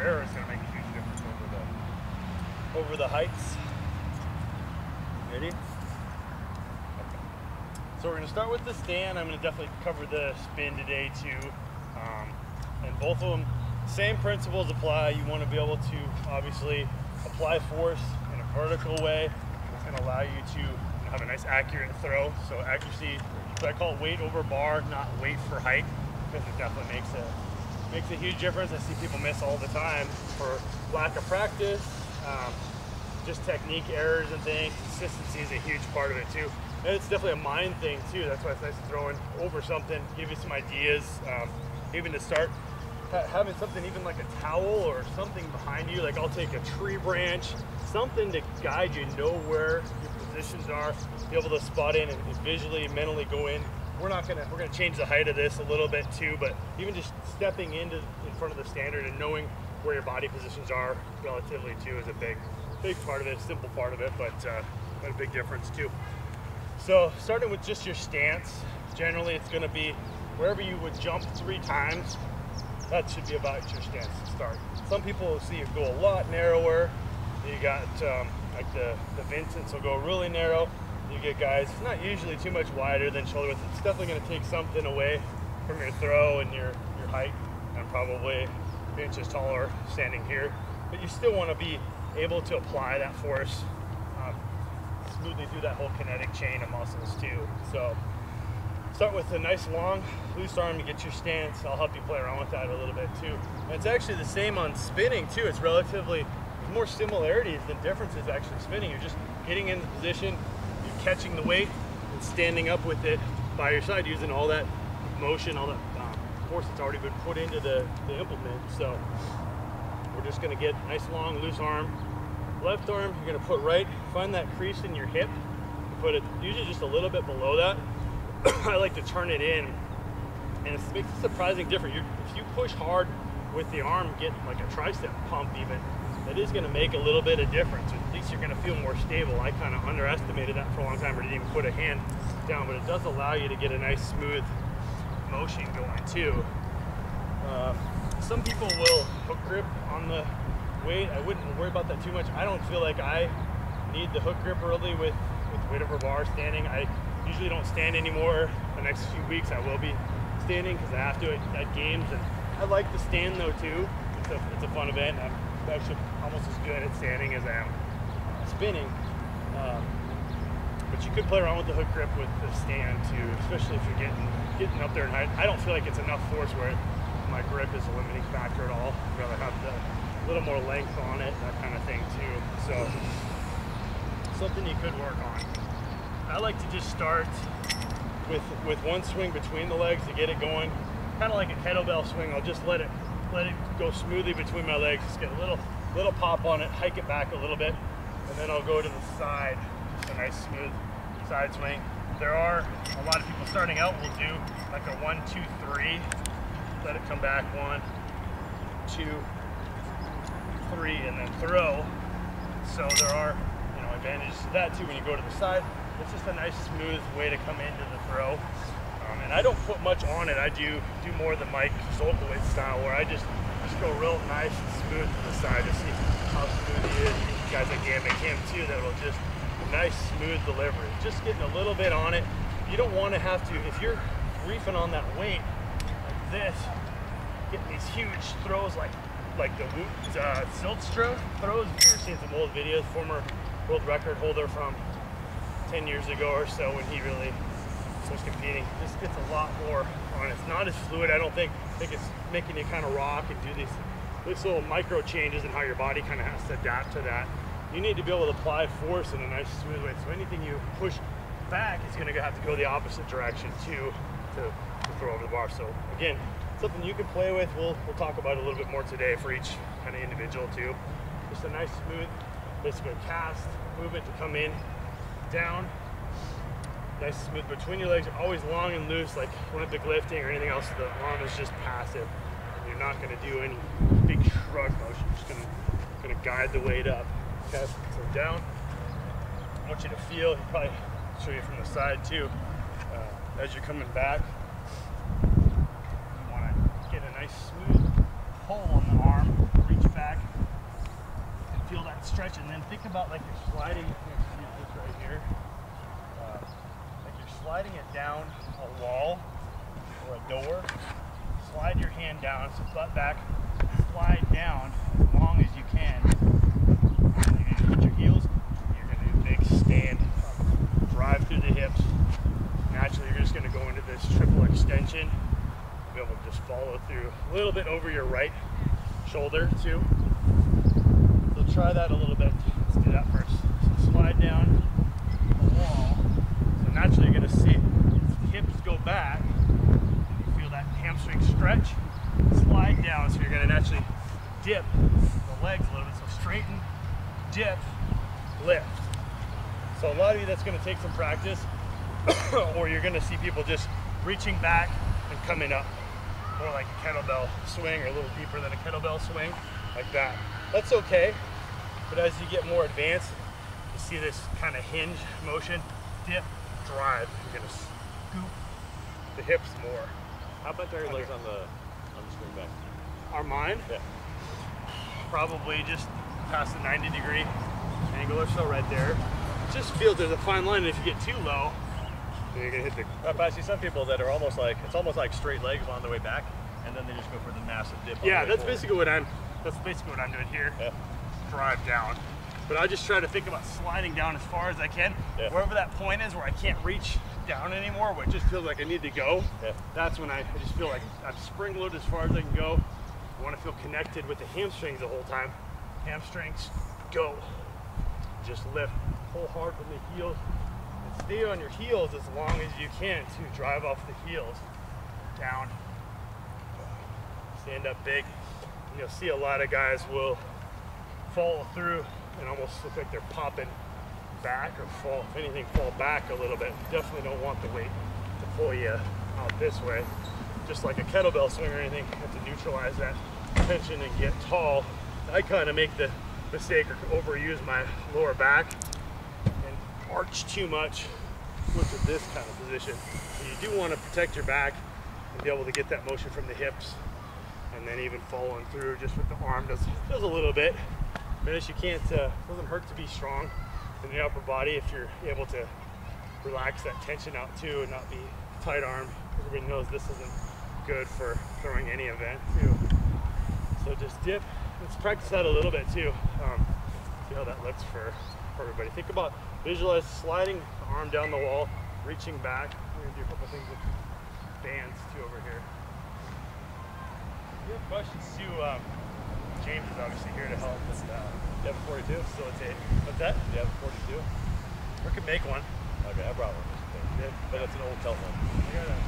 air is going to make a huge difference over the heights. Ready? Okay. So we're going to start with the stand. I'm going to definitely cover the spin today too. And both of them, same principles apply. You want to be able to obviously apply force in a vertical way. It's going to allow you to have a nice accurate throw. So accuracy, so I call it weight over bar, not weight for height, because it definitely makes a huge difference. I see people miss all the time for lack of practice, just technique errors and things. Consistency is a huge part of it too. And it's definitely a mind thing too. That's why it's nice to throw in over something, give you some ideas, even to start having something even like a towel or something behind you. Like I'll take a tree branch, something to guide you, know where your positions are, be able to spot in and visually, mentally go in. We're gonna change the height of this a little bit too, but even just stepping in front of the standard and knowing where your body positions are relatively too is a big part of it, simple part of it, but a big difference too. So starting with just your stance, generally it's gonna be wherever you would jump 3 times, that should be about your stance to start. Some people will see it go a lot narrower. You got like the Vincents will go really narrow. You get guys not usually too much wider than shoulder width. It's definitely going to take something away from your throw and your height, and probably inches taller standing here. But you still want to be able to apply that force smoothly through that whole kinetic chain of muscles too. So start with a nice long loose arm to get your stance. I'll help you play around with that a little bit too. And it's actually the same on spinning too. It's relatively more similarities than differences actually spinning. You're just getting in the position, you're catching the weight and standing up with it by your side using all that motion, all that force that's already been put into the implement. So we're just gonna get nice long loose arm. Left arm, you're gonna put right, find that crease in your hip, put it usually just a little bit below that. I like to turn it in, and it makes a surprising difference. If you push hard with the arm, get like a tricep pump even, that is going to make a little bit of difference. At least you're going to feel more stable. I kind of underestimated that for a long time, or didn't even put a hand down, but it does allow you to get a nice smooth motion going too. Some people will hook grip on the weight. I wouldn't worry about that too much. I don't feel like I need the hook grip really with weight over bar standing. I usually don't stand anymore. The next few weeks I will be standing because I have to at games, and I like to stand though too. It's a fun event. I'm actually almost as good at standing as I am spinning. But you could play around with the hook grip with the stand too, especially if you're getting up there in height. I don't feel like it's enough force where my grip is a limiting factor at all. I'd rather have a little more length on it, that kind of thing too. So something you could work on. I like to just start with one swing between the legs to get it going, kind of like a kettlebell swing. I'll just let it go smoothly between my legs. Just get a little pop on it, hike it back a little bit, and then I'll go to the side. Just a nice smooth side swing. There are a lot of people starting out will do like a 1, 2, 3. Let it come back 1, 2, 3, and then throw. So there are advantages to that too when you go to the side. It's just a nice smooth way to come into the throw. And I don't put much on it. I do more the Mike Zolkowicz style, where I just go real nice and smooth to the side to see how smooth he is. You guys like Gambit Cam too, that will just nice smooth delivery. Just getting a little bit on it. You don't want to have to, if you're reefing on that weight like this, getting these huge throws like the Siltstra throws. If you've ever seen some old videos, former world record holder from 10 years ago or so when he really was competing, just gets a lot more on it. It's not as fluid, I don't think. I think it's making you kind of rock and do these little micro changes in how your body kind of has to adapt to that. You need to be able to apply force in a nice smooth way. So anything you push back is going to have to go the opposite direction too to throw over the bar. So again, something you can play with. We'll talk about it a little bit more today for each kind of individual too. Just a nice smooth, basically cast movement to come in, down, nice smooth between your legs. Always long and loose, like Olympic lifting or anything else. The arm is just passive. You're not going to do any big shrug motion. You're just going to guide the weight up. Okay, so down. I want you to feel. I'll probably show you from the side too. As you're coming back, you want to get a nice smooth pull on the arm. Reach back. stretch, and then think about like you're sliding, this right here, like you're sliding it down a wall or a door. Slide your hand down, so butt back, slide down as long as you can. And you're gonna hit your heels, you're gonna do a big stand, drive through the hips. Naturally, you're just gonna go into this triple extension. Be able to just follow through a little bit over your right shoulder too. So try that a little bit. Let's do that first. So slide down the wall. So naturally, you're gonna see hips go back. That hamstring stretch, slide down, so you're going to naturally dip the legs a little bit. So straighten, dip, lift. So a lot of you, that's going to take some practice, or you're going to see people just reaching back and coming up, more like a kettlebell swing, or a little deeper than a kettlebell swing, like that. That's okay, but as you get more advanced, you see this kind of hinge motion, dip, drive. You're going to scoop the hips more. How about your legs on the swing back? Are mine? Yeah. Probably just past the 90-degree angle or so right there. Just feels there's a fine line, and if you get too low, then you're gonna hit the. But I see some people that are almost like, it's almost like straight legs on their way back, and then they just go for the massive dip. Yeah, that's basically what I'm doing here. Yeah. Drive down. But I just try to think about sliding down as far as I can. Yeah. Wherever that point is where I can't reach down anymore, where it just feels like I need to go, yeah. That's when I just feel like I'm spring loaded as far as I can go. I want to feel connected with the hamstrings the whole time. Hamstrings, go. Just lift, pull hard from the heels, and stay on your heels as long as you can to drive off the heels. Down, stand up big. And you'll see a lot of guys will follow through and almost look like they're popping back, or fall, if anything, fall back a little bit. You definitely don't want the weight to pull you out this way. Just like a kettlebell swing or anything, you have to neutralize that tension and get tall. I kind of make the mistake or overuse my lower back and arch too much, look at this kind of position. So you do want to protect your back and be able to get that motion from the hips, and then even following through just with the arm does a little bit. Notice you can't, doesn't hurt to be strong in the upper body if you're able to relax that tension out too and not be tight arm. Everybody knows this isn't good for throwing any event too. So just dip. Let's practice that a little bit too. See how that looks for everybody. Think about, visualize sliding the arm down the wall, reaching back. We're gonna do a couple things with bands too over here. If you have questions too, James is obviously here to help us. You have a 42? Facilitate. What's that? You have a 42? We could make one. Okay, I brought one. Yeah. But it's an old Telt one. I got a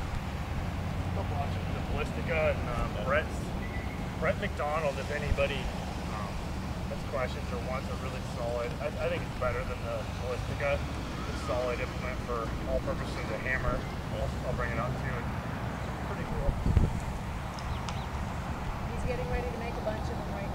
couple options. The Ballistica and Brett McDonald, if anybody has questions or wants a really solid, I think it's better than the Ballistica. It's a solid implement for all purposes, a hammer. I'll bring it out too. It's pretty cool. He's getting ready to make a bunch of them right